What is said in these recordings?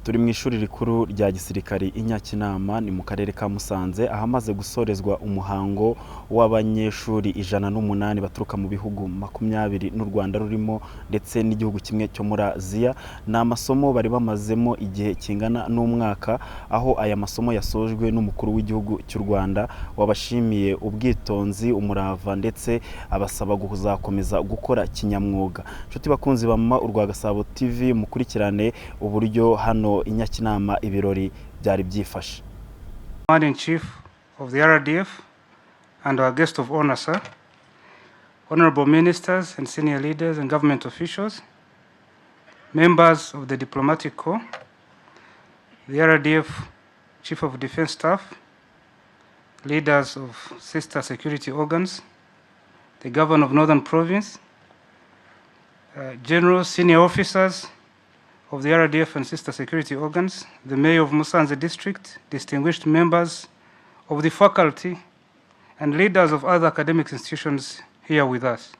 Turi mu ishuri rikuru rya gisirikari i Nyakinama ni mu karere ka Musanze ahamaze gusorezwa umuhango w'abanyeshuri 108 baturuka mu bihugu 20 n'u Rwanda rurimo ndetse n'igihugu kimwe cyo muri Aziya. Ni amasomo bari bamazemo igihe kingana n'umwaka, aho aya masomo yasojwe n'umukuru w'igihugu cy'u Rwanda wabashimiye ubwitonzi, umurava ndetse abasaba kuzakomeza gukora kinyamwuga. Nshuti bakunzi bamama urwa Gasabo TV, mukurikirane uburyo hano Inyakinama ibirori byari byifashe. Commanding in Chief of the RDF and our guest of honor, sir, honorable ministers and senior leaders and government officials, members of the diplomatic corps, the RDF Chief of Defense Staff, leaders of sister security organs, the Governor of Northern Province, generals, senior officers of the RDF and sister security organs, the Mayor of Musanze District, distinguished members of the faculty, and leaders of other academic institutions here with us.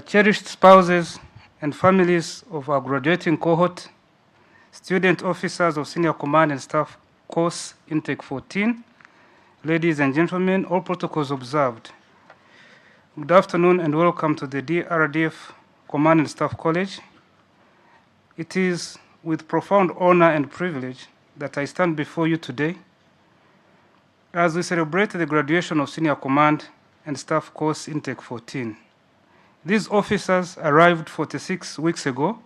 Cherished spouses and families of our graduating cohort, student officers of Senior Command and Staff Course Intake 14, ladies and gentlemen, all protocols observed. Good afternoon and welcome to the RDF Command and Staff College. It is with profound honor and privilege that I stand before you today as we celebrate the graduation of Senior Command and Staff Course Intake 14. These officers arrived 46 weeks ago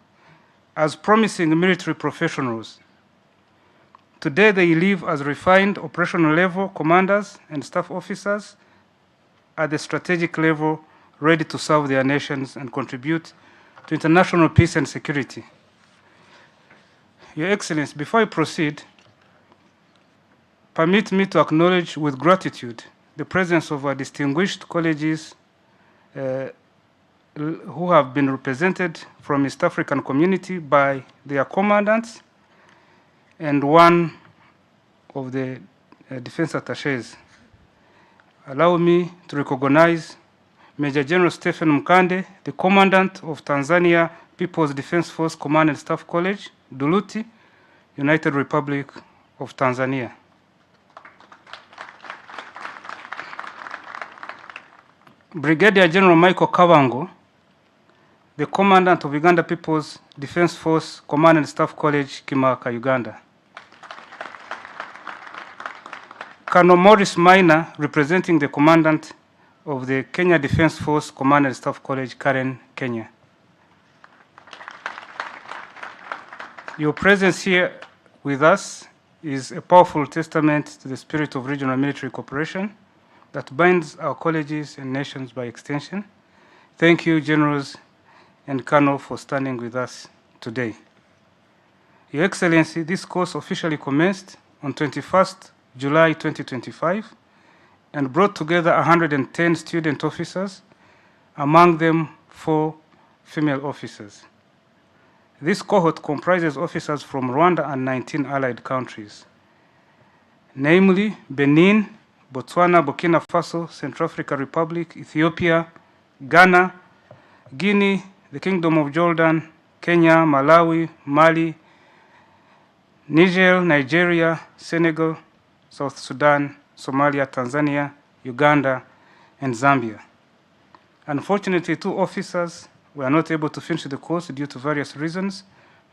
as promising military professionals. Today they leave as refined operational level commanders and staff officers at the strategic level, ready to serve their nations and contribute to international peace and security. Your Excellency, before I proceed, permit me to acknowledge with gratitude the presence of our distinguished colleges who have been represented from East African community by their commandants and one of the defense attachés. Allow me to recognize Major General Stephen Mkande, the Commandant of Tanzania People's Defense Force Command and Staff College, Duluti, United Republic of Tanzania. Brigadier General Michael Kabango, the Commandant of Uganda People's Defense Force Command and Staff College, Kimaka, Uganda. Colonel Morris Minor, representing the Commandant of the Kenya Defense Force Command and Staff College, Karen, Kenya. Your presence here with us is a powerful testament to the spirit of regional military cooperation that binds our colleges and nations by extension. Thank you, Generals and Colonel, for standing with us today. Your Excellency, this course officially commenced on 21st July 2025 and brought together 110 student officers, among them 4 female officers. This cohort comprises officers from Rwanda and 19 allied countries, namely Benin, Botswana, Burkina Faso, Central African Republic, Ethiopia, Ghana, Guinea, the Kingdom of Jordan, Kenya, Malawi, Mali, Niger, Nigeria, Senegal, South Sudan, Somalia, Tanzania, Uganda, and Zambia. Unfortunately, 2 officers were not able to finish the course due to various reasons,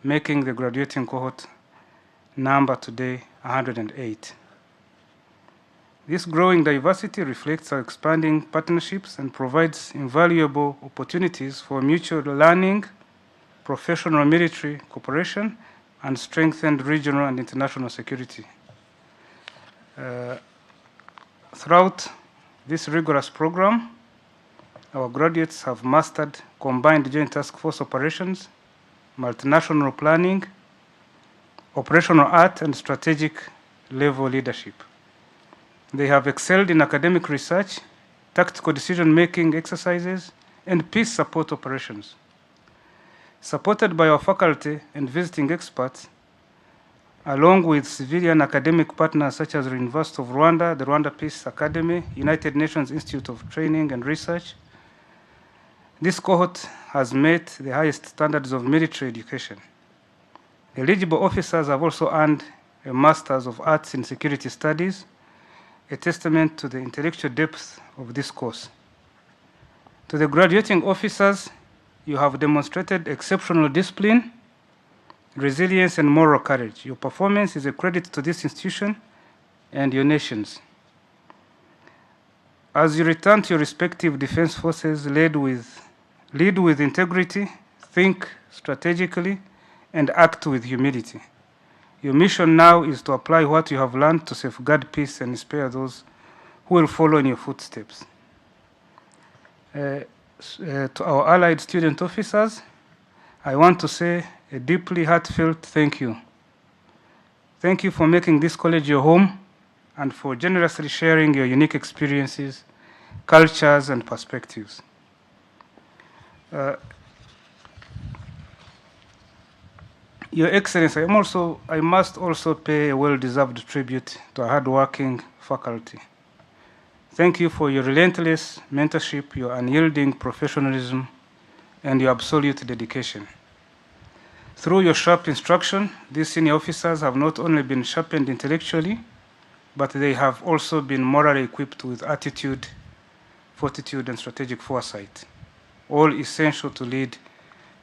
making the graduating cohort number today 108. This growing diversity reflects our expanding partnerships and provides invaluable opportunities for mutual learning, professional military cooperation, and strengthened regional and international security. Throughout this rigorous program, our graduates have mastered combined joint task force operations, multinational planning, operational art, and strategic level leadership. They have excelled in academic research, tactical decision-making exercises, and peace support operations. Supported by our faculty and visiting experts, along with civilian academic partners such as the University of Rwanda, the Rwanda Peace Academy, United Nations Institute of Training and Research, this cohort has met the highest standards of military education. Eligible officers have also earned a Master's of Arts in Security Studies, a testament to the intellectual depth of this course. To the graduating officers, you have demonstrated exceptional discipline, resilience, and moral courage. Your performance is a credit to this institution and your nations. As you return to your respective defense forces, lead with integrity, think strategically, and act with humility. Your mission now is to apply what you have learned to safeguard peace and inspire those who will follow in your footsteps. To our allied student officers, I want to say a deeply heartfelt thank you. Thank you for making this college your home and for generously sharing your unique experiences, cultures, and perspectives. Your Excellency, I must also pay a well-deserved tribute to our hardworking faculty. Thank you for your relentless mentorship, your unyielding professionalism, and your absolute dedication. Through your sharp instruction, these senior officers have not only been sharpened intellectually, but they have also been morally equipped with attitude, fortitude, and strategic foresight, all essential to lead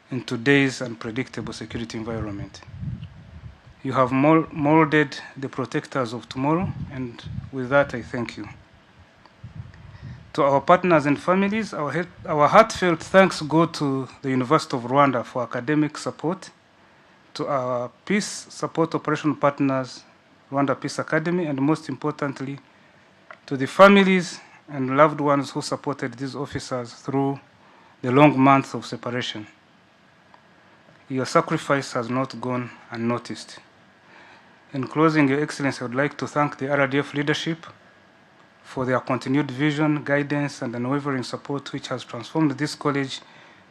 in today's unpredictable security environment. You have molded the protectors of tomorrow, and with that, I thank you. To our partners and families, our heartfelt thanks go to the University of Rwanda for academic support, to our peace support operation partners, Rwanda Peace Academy, and most importantly, to the families and loved ones who supported these officers through the long months of separation. Your sacrifice has not gone unnoticed. In closing, Your Excellency, I would like to thank the RDF leadership for their continued vision, guidance, and unwavering support, which has transformed this college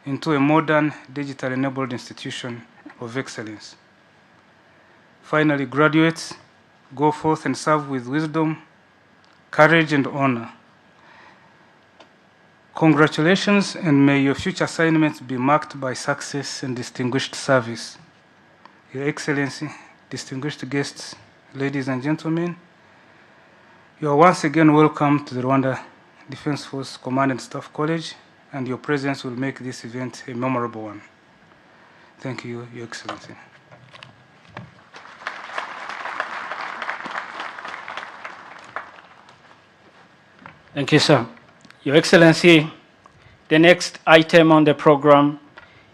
into a modern, digital-enabled institution of excellence. Finally, graduates, go forth and serve with wisdom, courage, and honor. Congratulations, and may your future assignments be marked by success and distinguished service. Your Excellency, distinguished guests, ladies and gentlemen, you are once again welcome to the Rwanda Defense Force Command and Staff College, and your presence will make this event a memorable one. Thank you, Your Excellency. Thank you, sir. Your Excellency, the next item on the program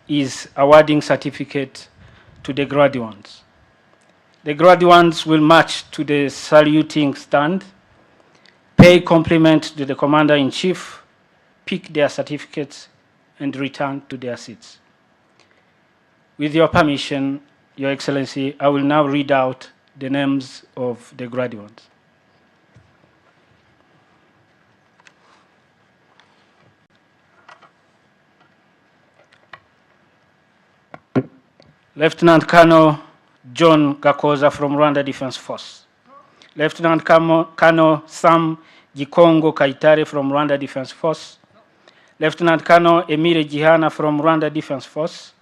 is awarding certificate to the graduates. The graduates will march to the saluting stand, pay compliment to the Commander-in-Chief, pick their certificates, and return to their seats. With your permission, Your Excellency, I will now read out the names of the graduates. Lieutenant Colonel John Gakoza from Rwanda Defense Force. Lieutenant Colonel Sam Gikongo Kaitare from Rwanda Defense Force. Lieutenant Colonel Emile Gihana from Rwanda Defense Force.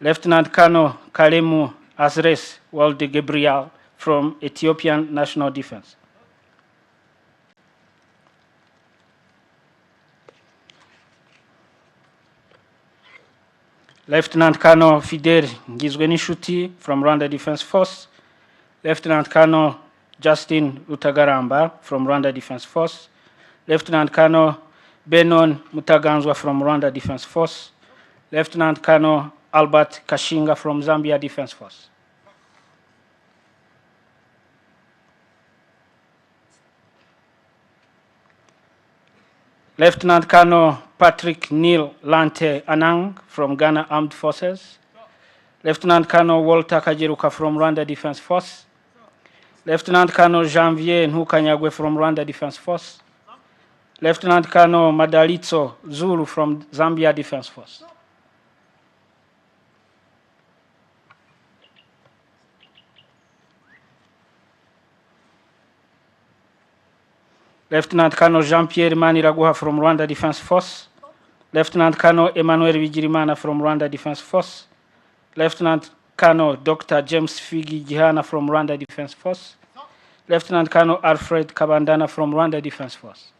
Lieutenant Colonel Kalemu Azres Walde Gabriel from Ethiopian National Defense. Lieutenant Colonel Fidel Ngizwenishuti from Rwanda Defense Force. Lieutenant Colonel Justin Rutagaramba from Rwanda Defense Force. Lieutenant Colonel Benon Mutaganzwa from Rwanda Defense Force. Lieutenant Colonel Albert Kashinga from Zambia Defense Force. Lieutenant Colonel Patrick Neil Lante Anang from Ghana Armed Forces. Lieutenant Colonel Walter Kajiruka from Rwanda Defense Force. Lieutenant Colonel Janvier Nhukanyagwe from Rwanda Defense Force. Lieutenant Colonel Madalitso Zulu from Zambia Defense Force. Lieutenant Colonel Jean-Pierre Maniraguha from Rwanda Defense Force. Lieutenant Colonel Emmanuel Vigirimana from Rwanda Defense Force. Lieutenant Colonel Dr. James Figi Gihana from Rwanda Defense Force. Lieutenant Colonel Alfred Kabandana from Rwanda Defense Force.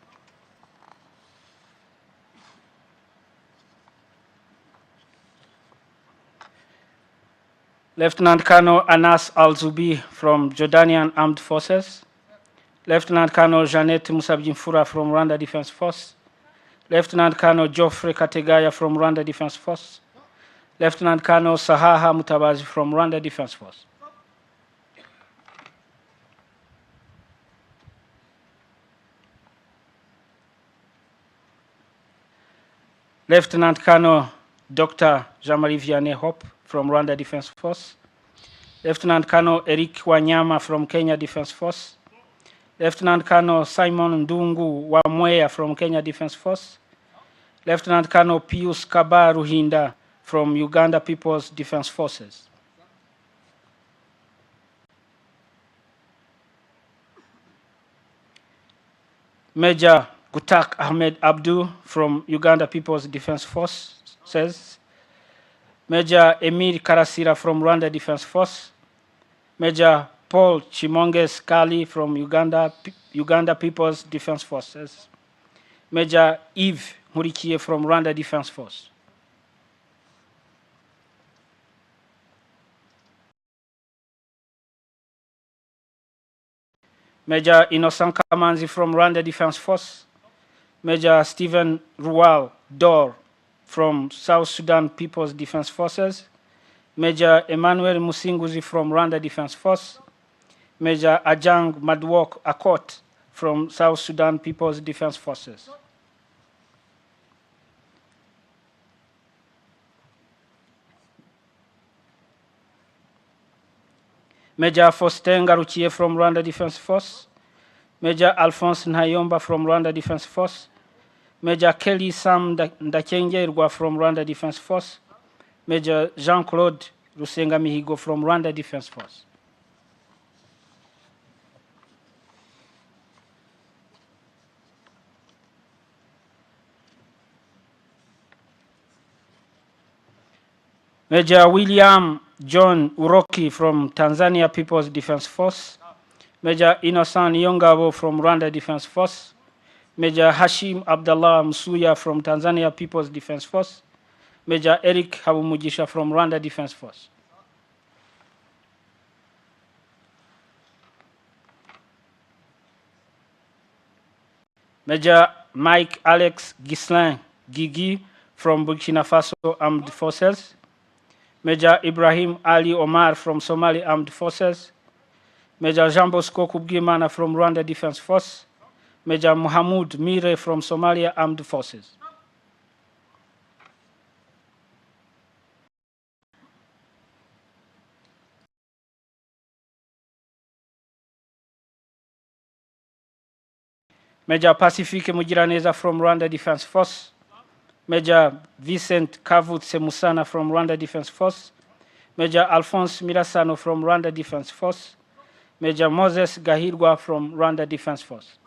Lieutenant Colonel Anas Al-Zubi from Jordanian Armed Forces. Lieutenant Colonel Janet Musabjimfura from Rwanda Defense Force. Lieutenant Colonel Geoffrey Kategaya from Rwanda Defense Force. Lieutenant Colonel Sahaha Mutabazi from Rwanda Defense Force. Lieutenant Colonel Dr. Jean-Marie Vianney Hope from Rwanda Defense Force. Lieutenant Colonel Eric Wanyama from Kenya Defense Force. Lieutenant Colonel Simon Ndungu Wamwea from Kenya Defense Force. Lieutenant Colonel Pius Kaba Ruhinda from Uganda People's Defense Forces. Major Gutak Ahmed Abdu from Uganda People's Defense Forces. Major Emir Karasira from Rwanda Defense Force. Major Paul Chimonges Kali from Uganda People's Defense Forces. Major Yves Murikie from Rwanda Defense Force. Major Innocent Kamanzi from Rwanda Defense Force. Major Stephen Rual Dor from South Sudan People's Defense Forces. Major Emmanuel Musinguzi from Rwanda Defense Force. Major Ajang Madwok Akot from South Sudan People's Defense Forces. Major Faustin Garuchie from Rwanda Defense Force. Major Alphonse Nayomba from Rwanda Defense Force. Major Kelly Sam Ndakengerwa from Rwanda Defense Force. Major Jean-Claude Rusenga Mihigo from Rwanda Defense Force. Major William John Uroki from Tanzania People's Defense Force. Major Innocent Yongabo from Rwanda Defense Force. Major Hashim Abdallah Msuya from Tanzania People's Defense Force. Major Eric Habumugisha from Rwanda Defense Force. Major Mike Alex Gislin Gigi from Burkina Faso Armed Forces. Major Ibrahim Ali Omar from Somali Armed Forces. Major Jean Bosco Kubgimana from Rwanda Defense Force. Major Mohamed Mire from Somalia Armed Forces. Major Pacifique Mugiraneza from Rwanda Defense Force. Major Vincent Kavutse Musana from Rwanda Defense Force. Major Alphonse Mirasano from Rwanda Defense Force. Major Moses Gahirwa from Rwanda Defense Force.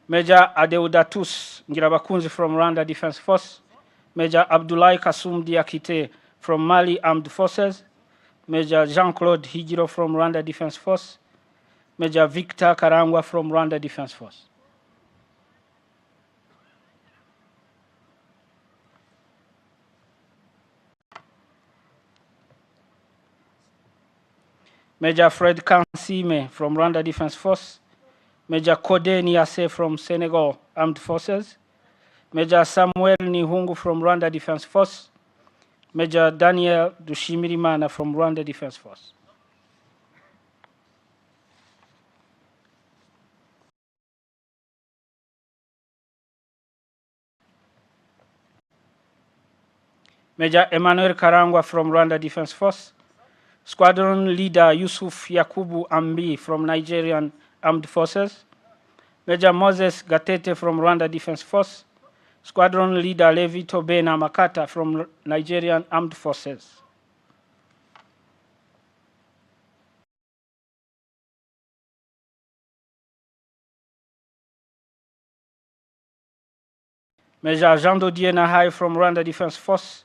Major Adeudatus Ngirabakunzi from Rwanda Defense Force. Major Abdoulaye Kasum Diakite from Mali Armed Forces. Major Jean-Claude Higiro from Rwanda Defense Force. Major Victor Karangwa from Rwanda Defense Force. Major Fred Kansime from Rwanda Defense Force. Major Kode Niase from Senegal Armed Forces. Major Samuel Nihungu from Rwanda Defense Force. Major Daniel Dushimirimana from Rwanda Defense Force. Major Emmanuel Karangwa from Rwanda Defense Force. Squadron Leader Yusuf Yakubu Ambi from Nigerian Armed Forces. Major Moses Gatete from Rwanda Defense Force. Squadron Leader Levi Tobena Makata from Nigerian Armed Forces. Major Jean Dodier Nahai from Rwanda Defense Force,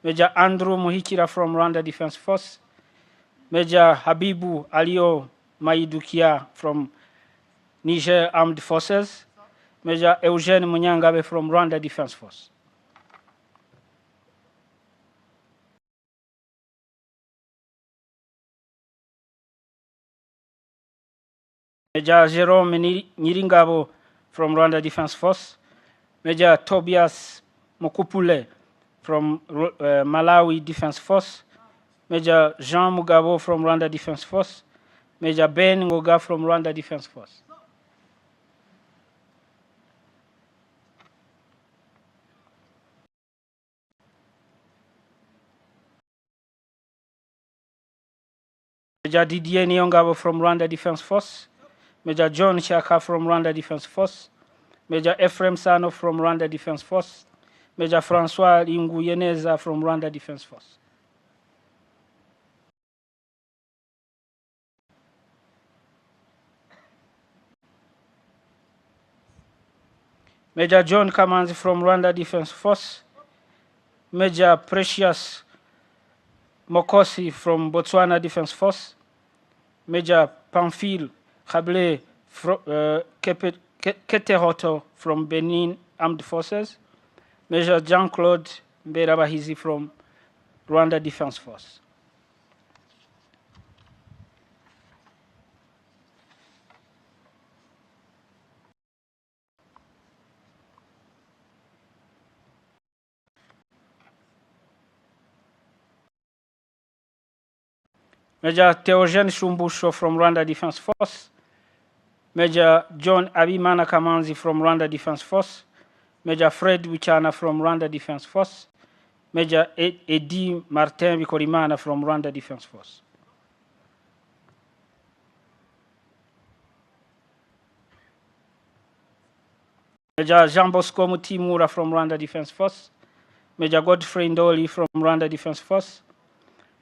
Major Andrew Muhikira from Rwanda Defense Force, Major Habibu Alio Maidukia from Niger Armed Forces, Major Eugene Munyangabe from Rwanda Defense Force. Major Jerome Nyiringabo from Rwanda Defense Force, Major Tobias Mukupule from Malawi Defense Force, Major Jean Mugabo from Rwanda Defense Force, Major Ben Ngoga from Rwanda Defense Force. Major Didier Nyongabo from Rwanda Defense Force, Major John Shaka from Rwanda Defense Force, Major Ephraim Sano from Rwanda Defense Force, Major Francois Linguyeneza from Rwanda Defense Force. Major John Kamanzi from Rwanda Defense Force, Major Precious Mokosi from Botswana Defense Force, Major Pamphile Khable Ketehoto from Benin Armed Forces, Major Jean-Claude Mberabahizi from Rwanda Defense Force. Major Theogene Shumbusho from Rwanda Defense Force, Major John Abimana Kamanzi from Rwanda Defense Force, Major Fred Wichana from Rwanda Defense Force, Major Edi Martin Bikorimana from Rwanda Defense Force. Major Jean Bosco Mutimura from Rwanda Defense Force, Major Godfrey Ndoli from Rwanda Defense Force,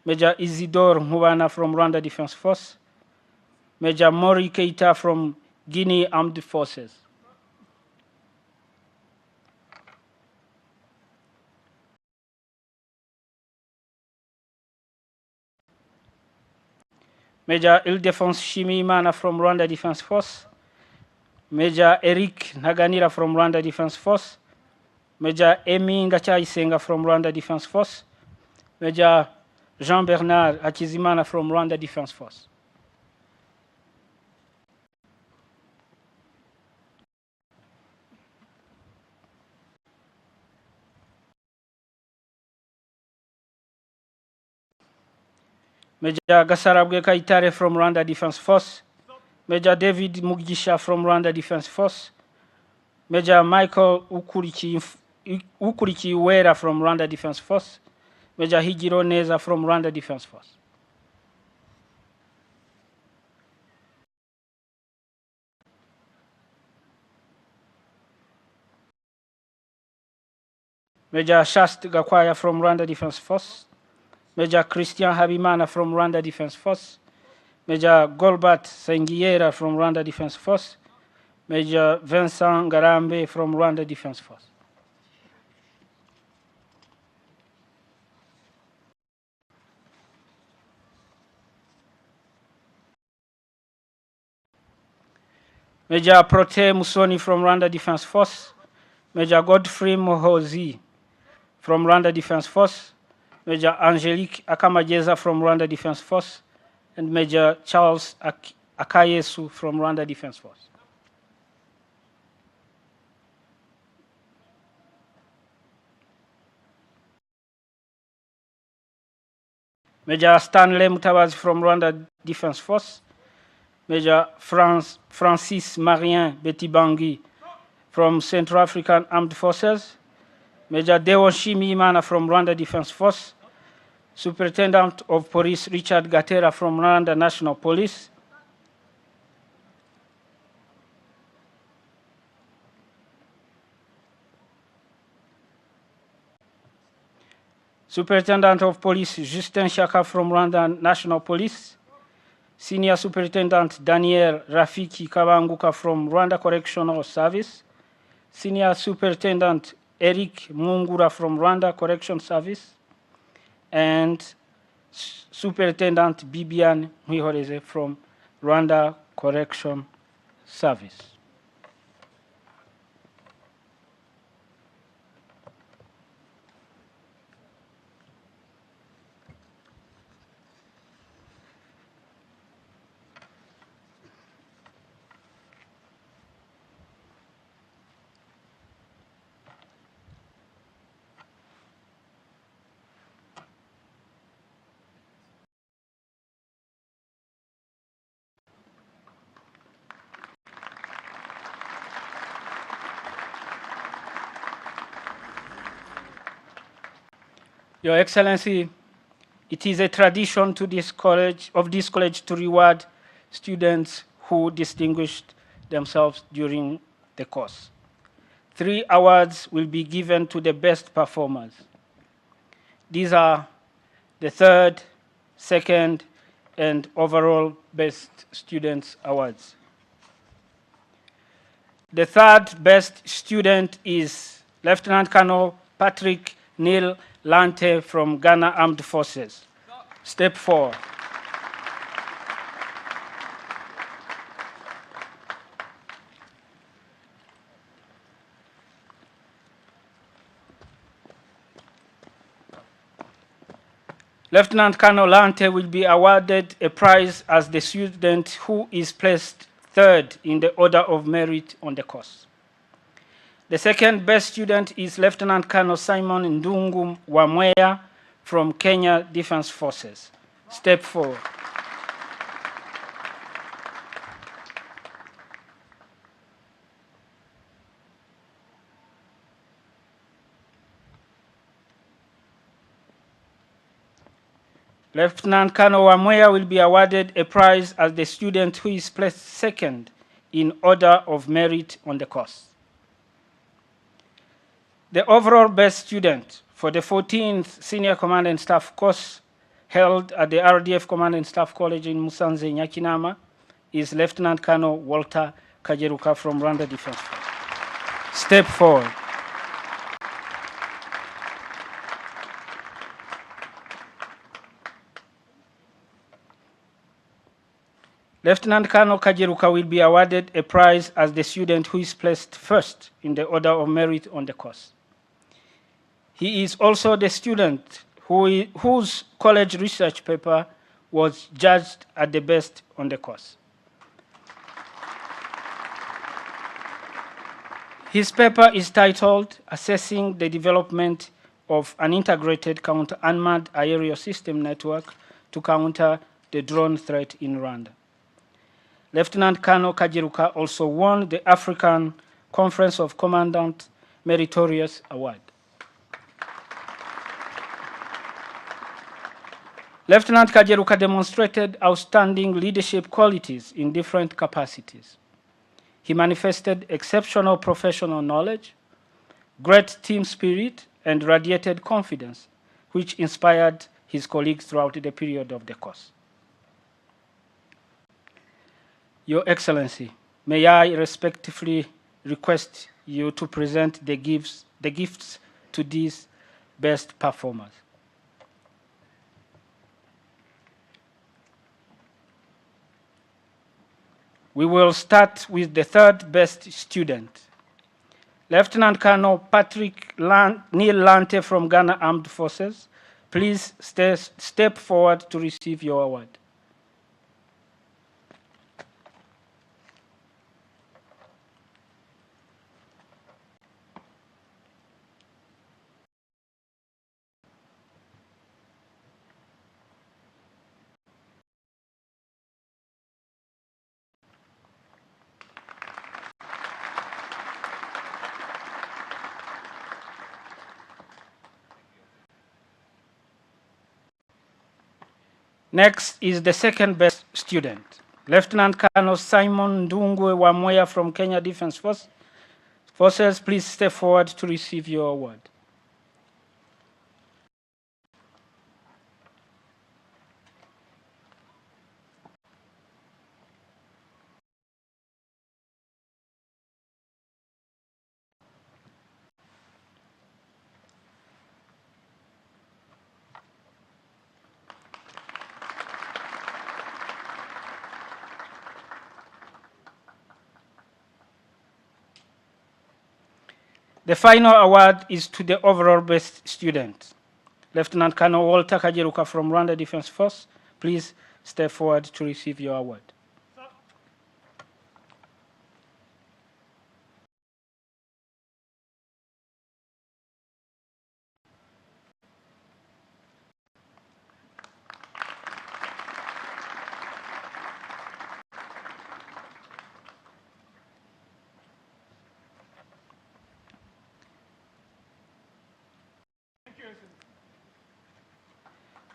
Major Isidore Mubana from Rwanda Defense Force, Major Mori Keita from Guinea Armed Forces. Major Ildefonse Shimimana from Rwanda Defense Force, Major Eric Naganira from Rwanda Defense Force, Major Emi Ngachaisenga from Rwanda Defense Force, Major Jean-Bernard Hakizimana from Rwanda Defense Force. Major Gasarabwe Kaitare from Rwanda Defense Force, Major David Mugisha from Rwanda Defense Force, Major Michael Ukurichi Uwera from Rwanda Defense Force, Major Higiro Neza from Rwanda Defense Force. Major Shast Gakwaya from Rwanda Defense Force, Major Christian Habimana from Rwanda Defense Force, Major Golbert Sengiera from Rwanda Defense Force, Major Vincent Ngarambe from Rwanda Defense Force. Major Prote Musoni from Rwanda Defense Force, Major Godfrey Mohozi from Rwanda Defense Force, Major Angelique Akamajeza from Rwanda Defense Force, and Major Charles Akayesu from Rwanda Defense Force. Major Stanley Mutabazi from Rwanda Defense Force, Major Francis Marien Betibangi from Central African Armed Forces, Major Dewoshimi Imana from Rwanda Defense Force, Superintendent of Police Richard Gatera from Rwanda National Police, Superintendent of Police Justin Shaka from Rwanda National Police, Senior Superintendent Daniel Rafiki Kabanguka from Rwanda Correctional Service, Senior Superintendent Eric Mungura from Rwanda Correction Service, and Superintendent Bibian Mwihoreze from Rwanda Correction Service. Your Excellency, it is a tradition to this college to reward students who distinguished themselves during the course. 3 awards will be given to the best performers. These are the third, second, and overall best students awards. The third best student is Lieutenant Colonel Patrick Neil Lante from Ghana Armed Forces. Step 4. Lieutenant Colonel Lante will be awarded a prize as the student who is placed third in the order of merit on the course. The second best student is Lieutenant Colonel Simon Ndungu Wamweya from Kenya Defense Forces. Step 4. Lieutenant Colonel Wamweya will be awarded a prize as the student who is placed second in order of merit on the course. The overall best student for the 14th Senior Command and Staff course held at the RDF Command and Staff College in Musanze, Nyakinama, is Lieutenant Colonel Walter Kajeruka from Rwanda Defense Force. Step 4. Lieutenant Colonel Kajeruka will be awarded a prize as the student who is placed first in the order of merit on the course. He is also the student whose college research paper was judged at the best on the course. His paper is titled Assessing the Development of an Integrated Counter-Unmanned Aerial System Network to Counter the Drone Threat in Rwanda. Lieutenant Colonel Kajeruka also won the African Conference of Commandant Meritorious Award. Lieutenant Kajeruka demonstrated outstanding leadership qualities in different capacities. He manifested exceptional professional knowledge, great team spirit, and radiated confidence, which inspired his colleagues throughout the period of the course. Your Excellency, may I respectfully request you to present the gifts to these best performers. We will start with the third best student, Lieutenant Colonel Patrick Neil Lante from Ghana Armed Forces. Please step forward to receive your award. Next is the second best student, Lieutenant Colonel Simon Ndungwe Wamweya from Kenya Defense Forces. Please step forward to receive your award. The final award is to the overall best student. Lieutenant Colonel Walter Kajeruka from Rwanda Defense Force, please step forward to receive your award.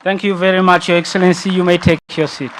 Thank you very much, Your Excellency. You may take your seat.